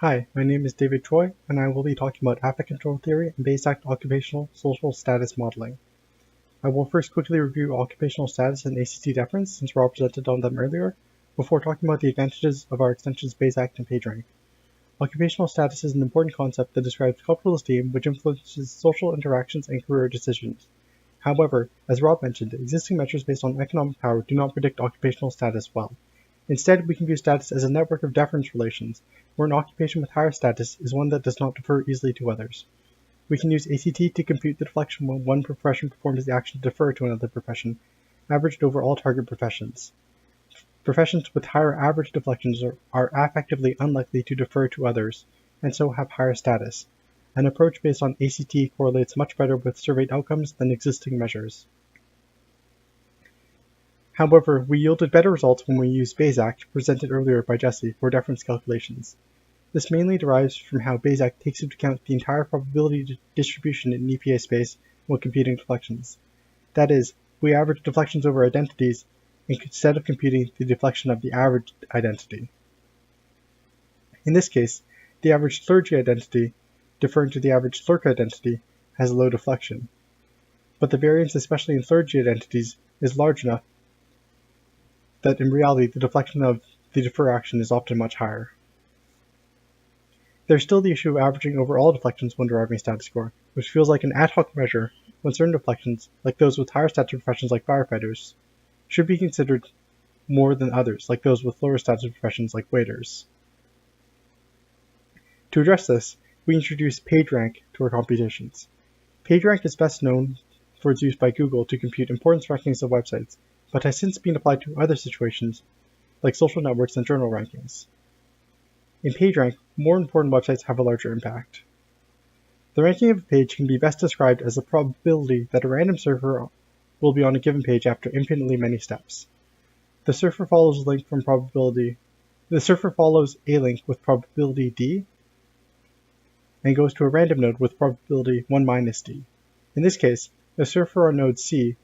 Hi, my name is David Choi, and I will be talking about affect control theory and BayesACT occupational social status modeling. I will first quickly review occupational status and ACT deference, since Rob presented on them earlier, before talking about the advantages of our extensions BayesACT and PageRank. Occupational status is an important concept that describes cultural esteem, which influences social interactions and career decisions. However, as Rob mentioned, existing measures based on economic power do not predict occupational status well. Instead, we can view status as a network of deference relations, where an occupation with higher status is one that does not defer easily to others. We can use ACT to compute the deflection when one profession performs the action to defer to another profession, averaged over all target professions. Professions with higher average deflections are affectively unlikely to defer to others, and so have higher status. An approach based on ACT correlates much better with surveyed outcomes than existing measures. However, we yielded better results when we used BayesACT, presented earlier by Jesse, for deference calculations. This mainly derives from how BayesACT takes into account the entire probability distribution in EPA space when computing deflections. That is, we average deflections over identities instead of computing the deflection of the average identity. In this case, the average clergy identity, deferring to the average clerk identity, has a low deflection. But the variance, especially in clergy identities, is large enough that in reality the deflection of the defer action is often much higher. There's still the issue of averaging over all deflections when deriving a status score, which feels like an ad hoc measure when certain deflections, like those with higher status professions like firefighters, should be considered more than others, like those with lower status professions like waiters. To address this, we introduced PageRank to our computations. PageRank is best known for its use by Google to compute importance rankings of websites, but has since been applied to other situations, like social networks and journal rankings. In PageRank, more important websites have a larger impact. The ranking of a page can be best described as the probability that a random surfer will be on a given page after infinitely many steps. The surfer follows a link with probability D and goes to a random node with probability 1 minus D. In this case, the surfer on node C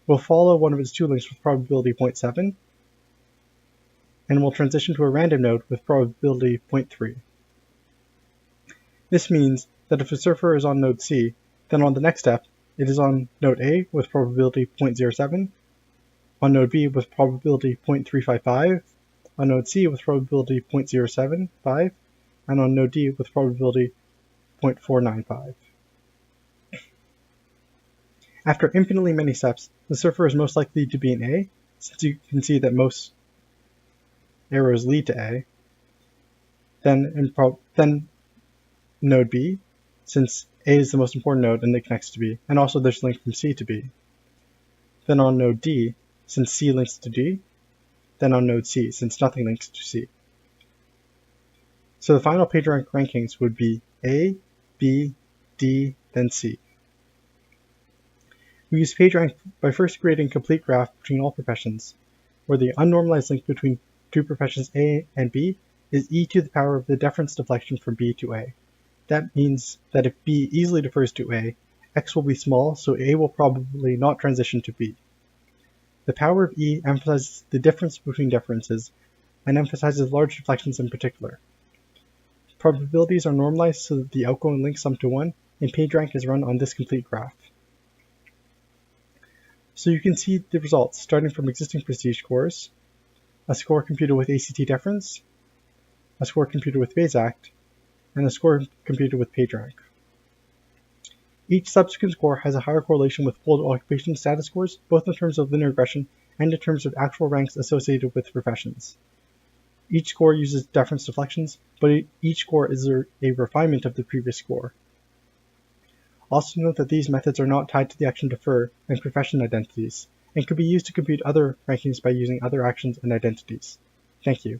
will follow one of its two links with probability 0.7 and will transition to a random node with probability 0.3. This means that if a surfer is on node C, then on the next step, it is on node A with probability 0.07, on node B with probability 0.355, on node C with probability 0.075, and on node D with probability 0.495. After infinitely many steps, the surfer is most likely to be in A, since you can see that most arrows lead to A. Then node B, since A is the most important node and it connects to B, and also there's a link from C to B. Then on node D, since C links to D. Then on node C, since nothing links to C. So the final PageRank rankings would be A, B, D, then C. We use PageRank by first creating a complete graph between all professions, where the unnormalized link between two professions A and B is e to the power of the deference deflection from B to A. That means that if B easily defers to A, X will be small, so A will probably not transition to B. The power of E emphasizes the difference between differences, and emphasizes large deflections in particular. Probabilities are normalized so that the outgoing links sum to 1, and PageRank is run on this complete graph. So you can see the results, starting from existing prestige scores, a score computed with ACT deference, a score computed with BayesACT, and a score computed with PageRank. Each subsequent score has a higher correlation with full occupation status scores, both in terms of linear regression and in terms of actual ranks associated with professions. Each score uses deference deflections, but each score is a refinement of the previous score. Also note that these methods are not tied to the action defer and profession identities, and could be used to compute other rankings by using other actions and identities. Thank you.